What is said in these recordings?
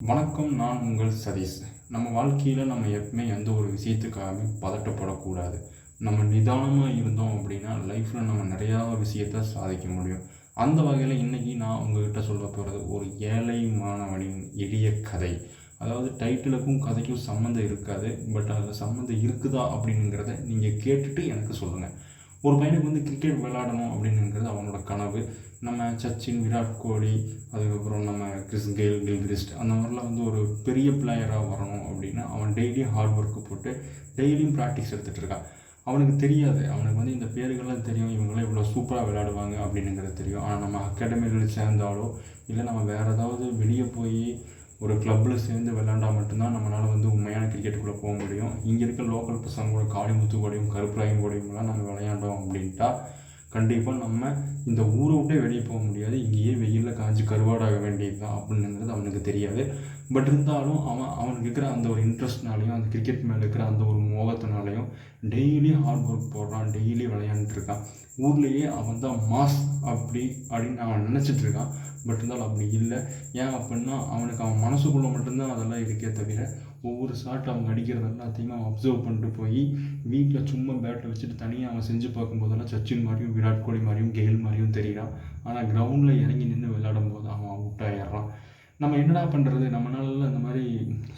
வணக்கம். நான் உங்கள் சதீஷ். நம்ம வாழ்க்கையில் நம்ம எப்பவுமே எந்த ஒரு விஷயத்துக்காகவே பதட்டப்படக்கூடாது. நம்ம நிதானமாக இருந்தோம் அப்படின்னா லைஃப்பில் நம்ம நிறையா விஷயத்த சாதிக்க முடியும். அந்த வகையில் இன்றைக்கி நான் உங்கள்கிட்ட சொல்ல போகிறது ஒரு ஏழை மாணவனின் எளிய கதை. அதாவது டைட்டிலுக்கும் கதைக்கும் சம்மந்தம் இருக்காது. பட் அதில் சம்மந்தம் இருக்குதா அப்படிங்கிறத நீங்கள் கேட்டுட்டு எனக்கு சொல்லுங்கள். ஒரு பையனுக்கு கிரிக்கெட் விளையாடணும் அப்படிங்கிறது அவனோட கனவு. நம்ம சச்சின், விராட் கோலி, அதுக்கப்புறம் நம்ம கிறிஸ் கெயில், கில்கிறிஸ்ட் அந்த மாதிரிலாம் ஒரு பெரிய பிளேயராக வரணும் அப்படின்னா அவன் டெய்லியும் ஹார்ட் ஒர்க்கு போட்டு டெய்லியும் ப்ராக்டிஸ் எடுத்துகிட்டு இருக்கான். அவனுக்கு தெரியாது, அவனுக்கு இந்த பேர்கள்லாம் தெரியும், இவங்களாம் இவ்வளோ சூப்பராக விளையாடுவாங்க அப்படிங்கிறது தெரியும். ஆனால் நம்ம அகாடமிகளில் சேர்ந்தாலோ இல்லை நம்ம வேறு ஏதாவது வெளியே போய் ஒரு கிளப்பில் சேர்ந்து விளையாண்டா மட்டும்தான் நம்மளால் உண்மையான கிரிக்கெட்டுக்குள்ளே போக முடியும். இங்கே இருக்க லோக்கல் பசங்க கூட காளிமுத்து கூடயும் கருப்பராயும் கூடயும்லாம் நம்ம விளையாண்டோம் அப்படின்ட்டா கண்டிப்பாக நம்ம இந்த ஊரை விட்டே வெளியே போக முடியாது. இங்கேயே வெயிலில் காய்ச்சி கருவாடாக வேண்டியது தான் அப்படிங்கிறது அவனுக்கு தெரியாது. பட் இருந்தாலும் அவனுக்கு இருக்கிற அந்த ஒரு இன்ட்ரெஸ்ட்னாலையும் அந்த கிரிக்கெட் மேலே இருக்கிற அந்த ஒரு மோகத்தினாலையும் டெய்லியும் ஹார்ட் ஒர்க் போடுறான், டெய்லி விளையாண்டுருக்கான். ஊர்லேயே அவன் தான் மாஸ் அப்படின்னு அவன் நினச்சிட்ருக்கான். பட் இருந்தாலும் அப்படி இல்லை. ஏன் அப்படின்னா அவன் மனசுக்குள்ளே மட்டும்தான் அதெல்லாம் இருக்கே தவிர ஒவ்வொரு ஷாட் அவங்க அடிக்கிறது எல்லாத்தையுமே அவன் அப்சர்வ் பண்ணிட்டு போய் வீட்டில் சும்மா பேட்டை வச்சுட்டு தனியாக அவன் செஞ்சு பார்க்கும்போதெல்லாம் சச்சின் மாதிரியும் விராட் கோலி மாதிரியும் கெயில் மாதிரியும் தெரிகிறான். ஆனால் கிரவுண்டில் இறங்கி நின்று விளையாடும் போது அவன் அவுட் ஆகிடுறான். நம்ம என்னடா பண்ணுறது, நம்மளால இந்த மாதிரி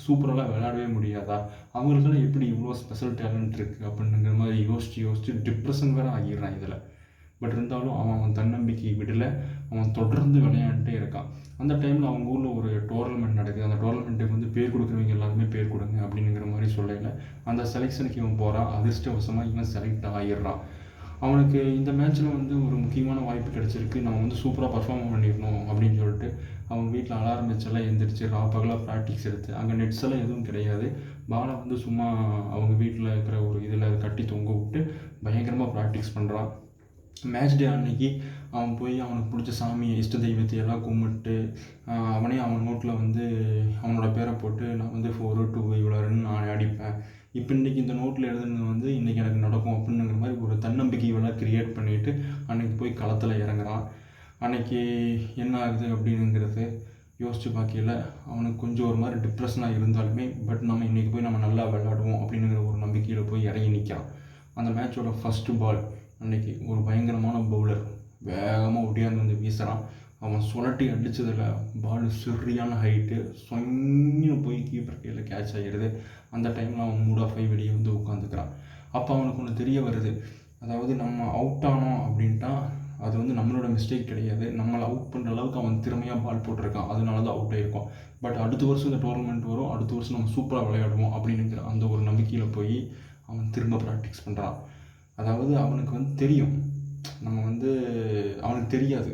சூப்பரெல்லாம் விளையாடவே முடியாதா, அவங்களுக்கெல்லாம் எப்படி இவ்வளோ ஸ்பெஷல் டேலண்ட் இருக்குது அப்படிங்கிற மாதிரி யோசித்து டிப்ரெஷன் வேறு ஆகிடுறான் இதில். பட் இருந்தாலும் அவன் தன்னம்பிக்கை விடலை. அவன் தொடர்ந்து விளையாண்டுட்டே இருக்கான். அந்த டைமில் அவங்க ஊரில் ஒரு டோர்னமெண்ட் நடக்குது. அந்த டோர்னமெண்ட்டுக்கு பேர் கொடுக்குறவங்க எல்லாருமே பேர் கொடுங்க அப்படிங்கிற மாதிரி சொல்லலை. அந்த செலெக்ஷனுக்கு இவன் போகிறான். அதிர்ஷ்டவசமாக இவன் செலக்ட் ஆகிடுறான். அவனுக்கு இந்த மேட்ச்சில் ஒரு முக்கியமான வாய்ப்பு கிடச்சிருக்கு. நம்ம சூப்பராக பர்ஃபார்ம் பண்ணிடணும் அப்படின்னு சொல்லிட்டு அவங்க வீட்டில் அலாரம் வச்செல்லாம் எழுந்திரிச்சு பகலாக ப்ராக்டிக்ஸ் எடுத்து, அங்கே நெட்ஸ் எல்லாம் எதுவும் கிடையாது. பாலை சும்மா அவங்க வீட்டில் இருக்கிற ஒரு இதில் கட்டி தொங்க விட்டு பயங்கரமாக ப்ராக்டிக்ஸ் பண்ணுறான். மேட்ச் டே அன்னைக்கு அவன் போய் அவனுக்கு பிடிச்ச சாமியை, இஷ்ட தெய்வத்தை எல்லாம் கும்பிட்டு அவனே அவன் நோட்டில் அவனோட பேரை போட்டு நான் 4 2 இவ்வளோ ரன் நான் அடிப்பேன், இப்போ இன்றைக்கி இந்த நோட்டில் எழுதுனது இன்றைக்கி எனக்கு நடக்கும் அப்படிங்கிற மாதிரி ஒரு தன்னம்பிக்கையெல்லாம் க்ரியேட் பண்ணிவிட்டு அன்றைக்கி போய் களத்தில் இறங்குறான். அன்றைக்கி என்ன ஆகுது அப்படிங்கிறது யோசித்து பார்க்கையில் அவனுக்கு கொஞ்சம் ஒரு மாதிரி டிப்ரெஷனாக இருந்தாலுமே பட் நம்ம இன்றைக்கி போய் நம்ம நல்லா விளையாடுவோம் அப்படிங்கிற ஒரு நம்பிக்கையில் போய் இறங்கி நிற்கிறான். அந்த மேட்சோட ஃபஸ்ட்டு பால் அன்றைக்கி ஒரு பயங்கரமான பவுலர் வேகமாக ஒட்டியாந்து வீசுகிறான். அவன் சுழட்டி அடித்ததில் பால் சரியான ஹைட்டு சொன்னு போய் கீப்பர் கையில் கேட்ச் ஆகிடுது. அந்த டைமில் அவன் மூட் ஆஃப் ஆகி வெளியே உட்காந்துக்கிறான். அப்போ அவனுக்கு ஒன்று தெரிய வருது, அதாவது நம்ம அவுட் ஆனோம் அப்படின்ட்டா அது நம்மளோட மிஸ்டேக் கிடையாது. நம்மளை அவுட் பண்ணுற அளவுக்கு அவன் திறமையாக பால் போட்டிருக்கான், அதனால தான் அவுட் ஆகிருக்கோம். பட் அடுத்த வருஷம் இந்த டோர்னமெண்ட் வரும், அடுத்த வருஷம் நம்ம சூப்பராக விளையாடுவோம் அப்படிங்கிற அந்த ஒரு நம்பிக்கையில் போய் அவன் திரும்ப ப்ராக்டிஸ் பண்ணுறான். அதாவது அவனுக்கு தெரியும், நம்ம அவனுக்கு தெரியாது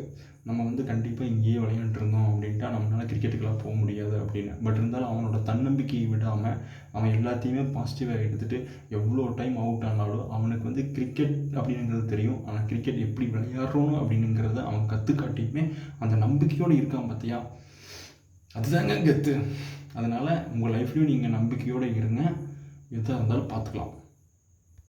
நம்ம கண்டிப்பாக இங்கேயே விளையாண்டுருந்தோம் அப்படின்ட்டா நம்மளால் கிரிக்கெட்டுக்கெல்லாம் போக முடியாது அப்படின்னு. பட் இருந்தாலும் அவனோட தன்னம்பிக்கையை விடாமல் அவன் எல்லாத்தையுமே பாசிட்டிவாக எடுத்துகிட்டு எவ்வளோ டைம் அவுட் ஆனாலும் அவனுக்கு கிரிக்கெட் அப்படிங்கிறது தெரியும். ஆனால் கிரிக்கெட் எப்படி விளையாடுறோன்னு அப்படிங்கிறத அவன் கற்றுக்காட்டியுமே அந்த நம்பிக்கையோடு இருக்கான் பார்த்தியா, அதுதாங்க கெத்து. அதனால் உங்கள் லைஃப்லேயும் நீங்கள் நம்பிக்கையோடு இருங்க, எதாக இருந்தாலும் பார்த்துக்கலாம்.